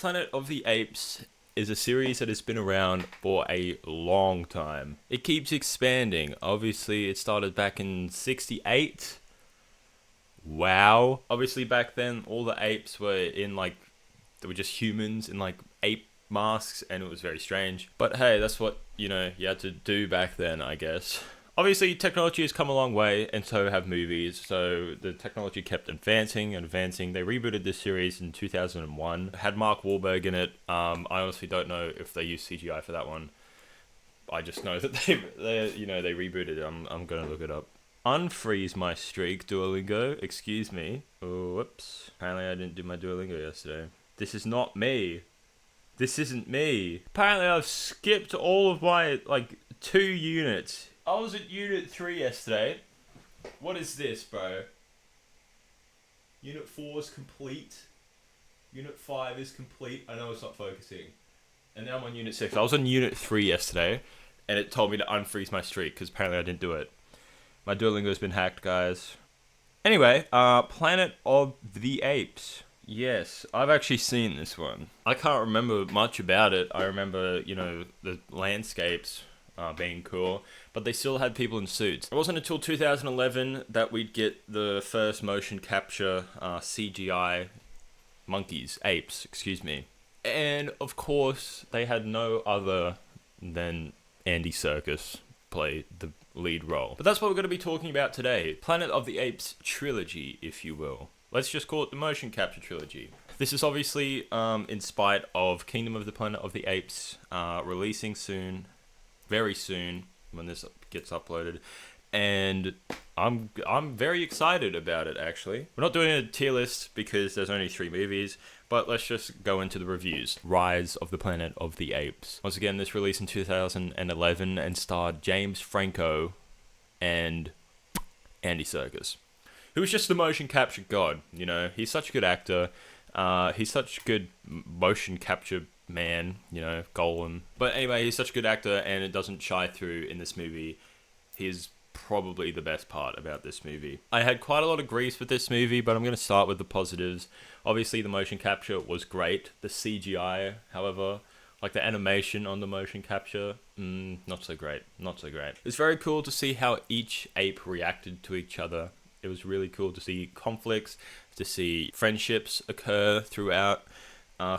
Planet of the Apes is a series that has been around for a long time. It keeps expanding. Obviously, it started back in 68. Wow. Obviously, back then, all the apes were in, like, they were just humans in, like, ape masks, and it was very strange. But hey, that's what, you had to do back then, I guess. Obviously, technology has come a long way, and so have movies. So the technology kept advancing and advancing. They rebooted this series in 2001. It had Mark Wahlberg in it. I honestly don't know if they used CGI for that one. I just know that they rebooted it. I'm gonna look it up. Unfreeze my streak, Duolingo. Excuse me. Oh, whoops. Apparently, I didn't do my Duolingo yesterday. This is not me. This isn't me. Apparently, I've skipped all of my 2 units. I was at Unit 3 yesterday. What is this, bro? Unit 4 is complete. Unit 5 is complete. I know it's not focusing. And now I'm on Unit 6. I was on Unit 3 yesterday, and it told me to unfreeze my streak, because apparently I didn't do it. My Duolingo's been hacked, guys. Anyway, Planet of the Apes. Yes, I've actually seen this one. I can't remember much about it. I remember, the landscapes being cool, but they still had people in suits. It wasn't until 2011 that we'd get the first motion capture CGI apes, excuse me. And of course, they had no other than Andy Serkis play the lead role. But that's what we're going to be talking about today. Planet of the Apes trilogy, if you will. Let's just call it the motion capture trilogy. This is obviously in spite of Kingdom of the Planet of the Apes releasing soon, very soon, when this gets uploaded, and I'm very excited about it, actually. We're not doing a tier list because there's only 3 movies, but let's just go into the reviews. Rise of the Planet of the Apes. Once again, this released in 2011 and starred James Franco and Andy Serkis, who was just the motion capture god. He's such a good actor. He's such a good motion capture man, Golem. But anyway, he's such a good actor, and it doesn't shy through in this movie. He's probably the best part about this movie. I had quite a lot of grief with this movie, but I'm going to start with the positives. Obviously, the motion capture was great. The CGI, however, the animation on the motion capture, not so great. Not so great. It's very cool to see how each ape reacted to each other. It was really cool to see conflicts, to see friendships occur throughout.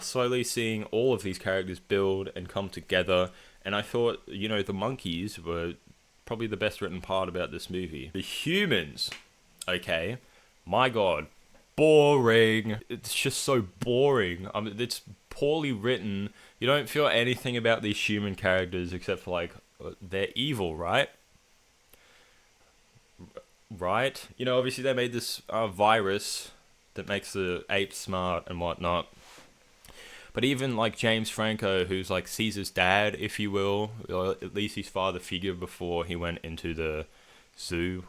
Slowly seeing all of these characters build and come together. And I thought, the monkeys were probably the best written part about this movie. The humans, okay, my god, boring. It's just so boring. It's poorly written. You don't feel anything about these human characters except for, they're evil, right? Right? Obviously they made this virus that makes the apes smart and whatnot. But even James Franco, who's Caesar's dad, if you will, or at least his father figure before he went into the zoo,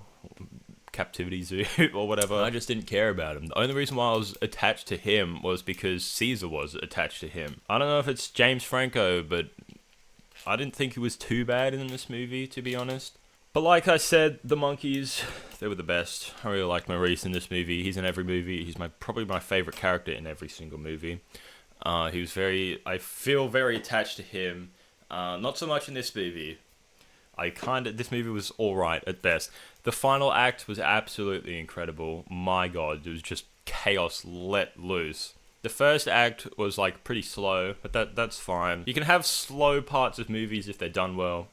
captivity zoo, or whatever, I just didn't care about him. The only reason why I was attached to him was because Caesar was attached to him. I don't know if it's James Franco, but I didn't think he was too bad in this movie, to be honest. But like I said, the monkeys, they were the best. I really like Maurice in this movie. He's in every movie. He's probably my favorite character in every single movie. I feel very attached to him. Not so much in this movie. This movie was alright at best. The final act was absolutely incredible. My god, it was just chaos let loose. The first act was pretty slow, but that's fine. You can have slow parts of movies if they're done well.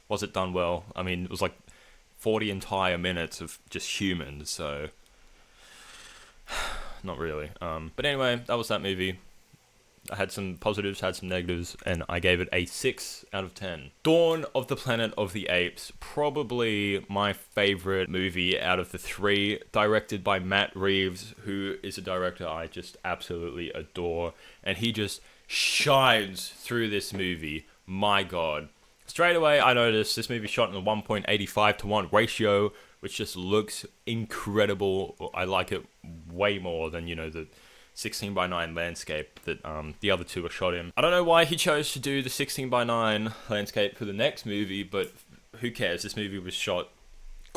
Was it done well? I mean, it was 40 entire minutes of just humans, so not really. But anyway, that was that movie. I had some positives, had some negatives, and I gave it a 6 out of 10. Dawn of the Planet of the Apes, probably my favorite movie out of the 3, directed by Matt Reeves, who is a director I just absolutely adore, and he just shines through this movie. My god. Straight away, I noticed this movie shot in a 1.85 to 1 ratio, which just looks incredible. I like it way more than, the 16:9 landscape that the other two are shot in. I don't know why he chose to do the 16:9 landscape for the next movie, but who cares? This movie was shot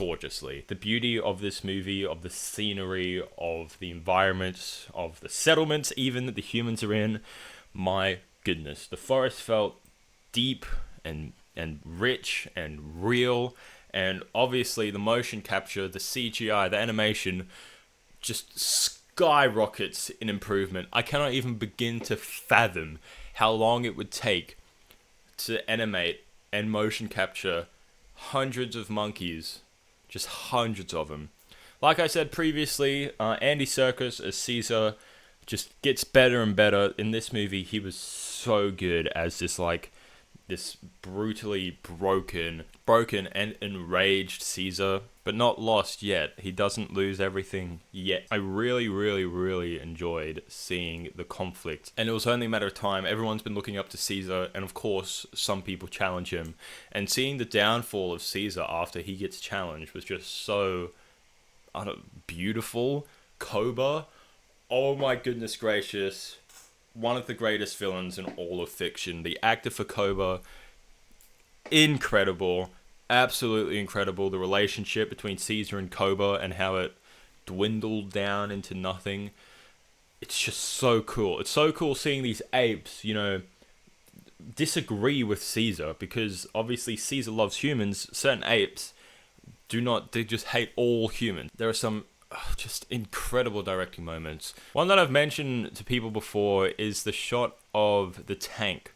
gorgeously. The beauty of this movie, of the scenery, of the environment, of the settlements even that the humans are in, my goodness. The forest felt deep and rich and real, and obviously the motion capture, the CGI, the animation just skyrockets in improvement. I cannot even begin to fathom how long it would take to animate and motion capture hundreds of monkeys, just hundreds of them. Like I said previously, Andy Serkis as Caesar just gets better and better. In this movie, he was so good as this brutally broken and enraged Caesar, but not lost yet. He doesn't lose everything yet. I really, really, really enjoyed seeing the conflict, and it was only a matter of time. Everyone's been looking up to Caesar, and of course, some people challenge him. And seeing the downfall of Caesar after he gets challenged was just so beautiful. Koba, oh my goodness gracious. One of the greatest villains in all of fiction. The actor for Koba, incredible, absolutely incredible. The relationship between Caesar and Koba and how it dwindled down into nothing. It's just so cool. It's so cool seeing these apes, disagree with Caesar, because obviously Caesar loves humans. Certain apes do not. They just hate all humans. There are some just incredible directing moments. One that I've mentioned to people before is the shot of the tank.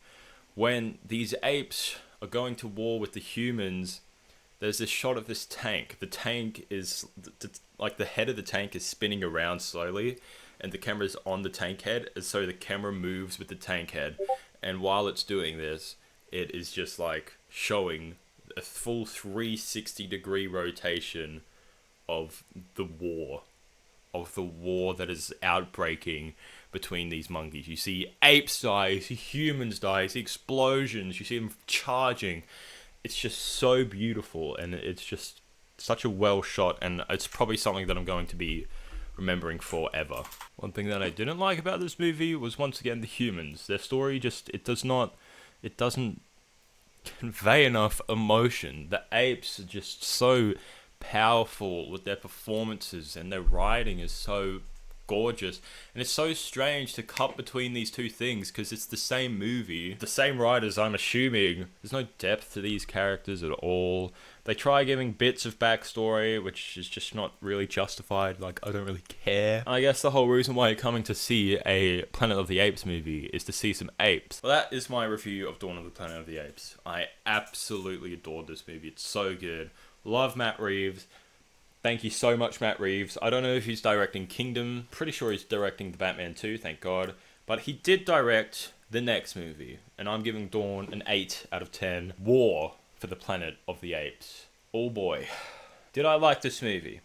When these apes are going to war with the humans, there's this shot of this tank. The tank is, like the head of the tank is spinning around slowly, and the camera's on the tank head, and so the camera moves with the tank head. And while it's doing this, it is just like showing a full 360 degree rotation of the war that is outbreaking between these monkeys. You see apes die, you see humans die, you see explosions, you see them charging. It's just so beautiful, and it's just such a well shot, and it's probably something that I'm going to be remembering forever. One thing that I didn't like about this movie was, once again, the humans. Their story it doesn't convey enough emotion. The apes are just so powerful with their performances, and their writing is so gorgeous, and it's so strange to cut between these two things because it's the same movie, the same writers. I'm assuming there's no depth to these characters at all. They try giving bits of backstory, which is just not really justified. Like, I don't really care. I guess the whole reason why you're coming to see a Planet of the Apes movie is to see some apes. Well, that is my review of Dawn of the Planet of the Apes. I absolutely adored this movie. It's so good. Love Matt Reeves. Thank you so much, Matt Reeves. I don't know if he's directing Kingdom. Pretty sure he's directing The Batman 2, thank God. But he did direct the next movie, and I'm giving Dawn an 8 out of 10. War for the Planet of the Apes. Oh boy. Did I like this movie?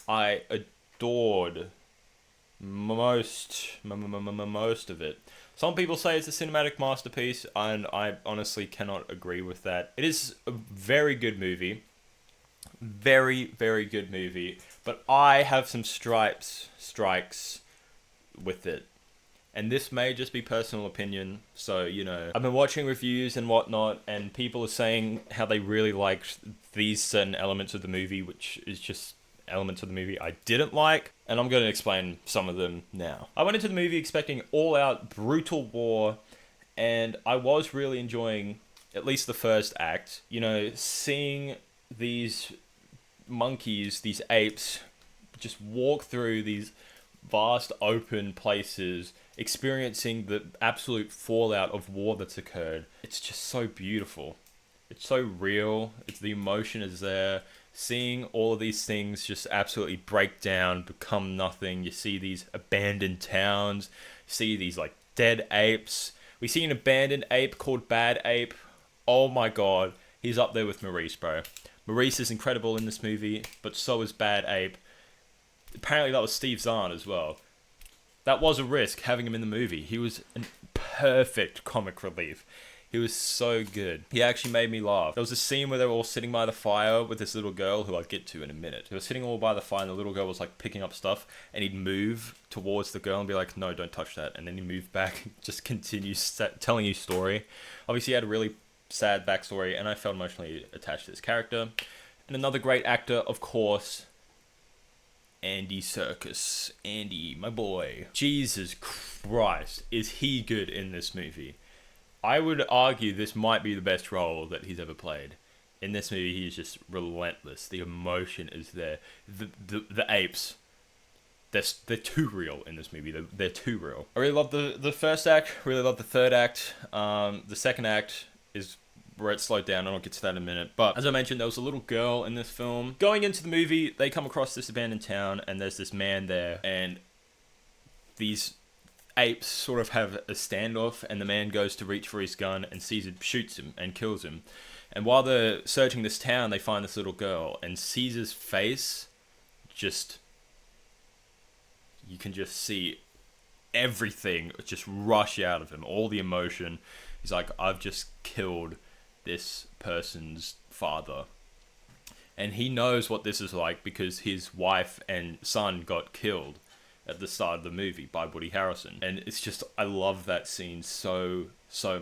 I adored most of it. Some people say it's a cinematic masterpiece, and I honestly cannot agree with that. It is a very good movie. Very, very good movie. But I have some strikes with it. And this may just be personal opinion, so, I've been watching reviews and whatnot, and people are saying how they really liked these certain elements of the movie, which is just elements of the movie I didn't like, and I'm going to explain some of them now. I went into the movie expecting all-out brutal war, and I was really enjoying at least the first act. Seeing these monkeys, these apes, just walk through these vast open places, experiencing the absolute fallout of war that's occurred. It's just so beautiful. It's so real. The emotion is there. Seeing all of these things just absolutely break down, become nothing. You see these abandoned towns. You see these dead apes. We see an abandoned ape called Bad Ape. Oh my god. He's up there with Maurice, bro. Maurice is incredible in this movie, but so is Bad Ape. Apparently that was Steve Zahn as well. That was a risk, having him in the movie. He was a perfect comic relief. He was so good. He actually made me laugh. There was a scene where they were all sitting by the fire with this little girl, who I'll get to in a minute. They were sitting all by the fire, and the little girl was picking up stuff, and he'd move towards the girl and be like, no, don't touch that. And then he'd move back and just continue telling you story. Obviously, he had a really sad backstory, and I felt emotionally attached to this character. And another great actor, of course, Andy Serkis. Andy, my boy. Jesus Christ, is he good in this movie? I would argue this might be the best role that he's ever played. In this movie, he's just relentless. The emotion is there. The apes, they're too real in this movie. They're too real. I really love the first act. Really love the third act. The second act is where it slowed down, and I'll get to that in a minute. But as I mentioned, there was a little girl in this film. Going into the movie, they come across this abandoned town, and there's this man there, and these apes sort of have a standoff, and the man goes to reach for his gun, and Caesar shoots him and kills him. And while they're searching this town, they find this little girl, and Caesar's face just... You can just see everything just rush out of him. All the emotion. He's like, I've just killed this person's father. And he knows what this is like because his wife and son got killed at the start of the movie by Woody Harrelson. And it's just, I love that scene so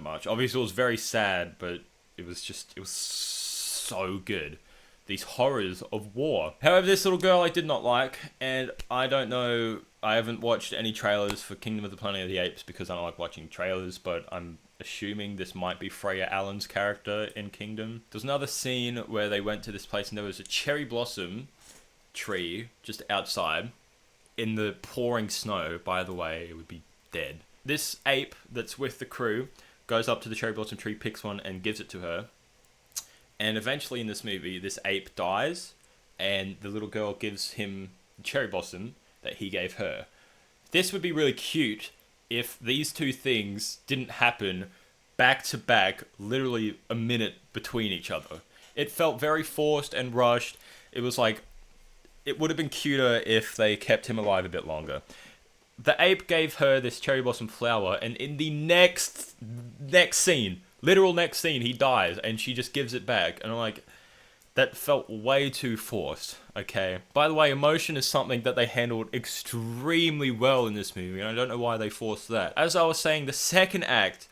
much. Obviously, it was very sad, but it was so good. These horrors of war. However, this little girl I did not like, and I don't know, I haven't watched any trailers for Kingdom of the Planet of the Apes because I don't like watching trailers, but I'm assuming this might be Freya Allen's character in Kingdom. There's another scene where they went to this place and there was a cherry blossom tree just outside in the pouring snow. By the way, it would be dead. This ape that's with the crew goes up to the cherry blossom tree, picks one, and gives it to her. And eventually in this movie, this ape dies, and the little girl gives him the cherry blossom that he gave her. This would be really cute if these two things didn't happen back to back, literally a minute between each other. It felt very forced and rushed. It was like, it would have been cuter if they kept him alive a bit longer. The ape gave her this cherry blossom flower, and in the next scene, literal next scene, he dies, and she just gives it back. And I'm like, that felt way too forced, okay? By the way, emotion is something that they handled extremely well in this movie, and I don't know why they forced that. As I was saying, the second act,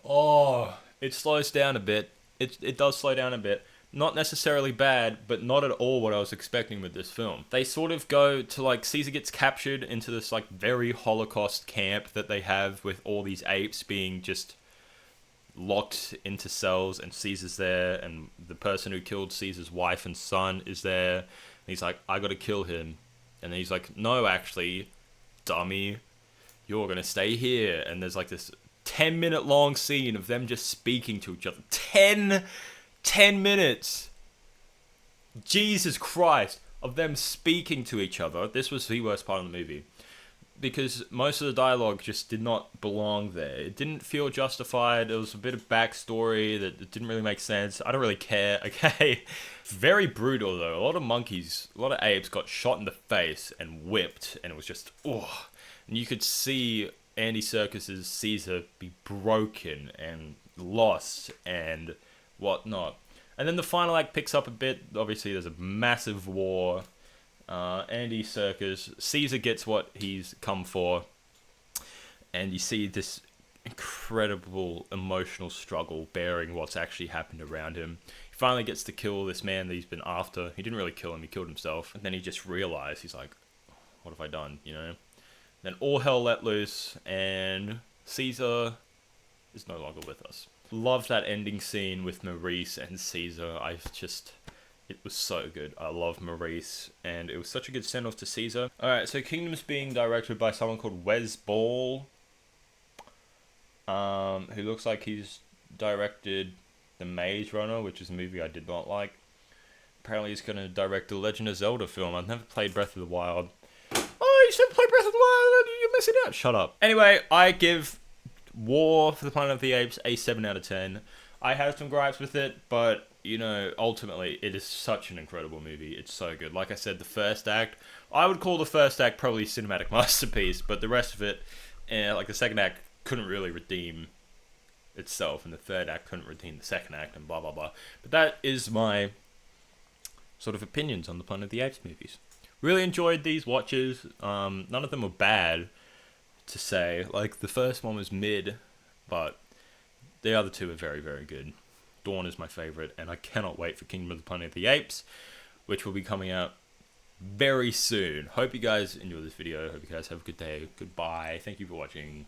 it slows down a bit. It does slow down a bit. Not necessarily bad, but not at all what I was expecting with this film. They sort of go to, like, Caesar gets captured into this, like, very Holocaust camp that they have with all these apes being just locked into cells, and Caesar's there, and the person who killed Caesar's wife and son is there, and he's like, I gotta kill him. And then he's like, no, actually, dummy, you're gonna stay here. And there's like this 10-minute long scene of them just speaking to each other. 10 minutes! Jesus Christ! Of them speaking to each other. This was the worst part of the movie. Because most of the dialogue just did not belong there. It didn't feel justified. There was a bit of backstory that didn't really make sense. I don't really care, okay? Very brutal, though. A lot of monkeys, a lot of apes got shot in the face and whipped. And it was just, oh. And you could see Andy Serkis's Caesar be broken and lost and whatnot. And then the final act picks up a bit. Obviously, there's a massive war. Andy Serkis, Caesar gets what he's come for, and you see this incredible emotional struggle bearing what's actually happened around him. He finally gets to kill this man that he's been after. He didn't really kill him, he killed himself. And then he just realized, he's like, what have I done, you know? Then all hell let loose, and Caesar is no longer with us. Love that ending scene with Maurice and Caesar. It was so good. I love Maurice, and it was such a good send-off to Caesar. Alright, so Kingdom's being directed by someone called Wes Ball, who looks like he's directed The Maze Runner, which is a movie I did not like. Apparently he's going to direct the Legend of Zelda film. I've never played Breath of the Wild. Oh, you should play Breath of the Wild, you're missing out. Shut up. Anyway, I give War for the Planet of the Apes a 7 out of 10. I have some gripes with it, but, you know, ultimately, it is such an incredible movie. It's so good. Like I said, the first act, I would call the first act probably a cinematic masterpiece, but the rest of it, like the second act, couldn't really redeem itself, and the third act couldn't redeem the second act, and blah, blah, blah. But that is my sort of opinions on the Planet of the Apes movies. Really enjoyed these watches. None of them were bad, to say. Like, the first one was mid, but the other two are very, very good. Dawn is my favorite, and I cannot wait for Kingdom of the Planet of the Apes, which will be coming out very soon. Hope you guys enjoy this video. Hope you guys have a good day. Goodbye. Thank you for watching.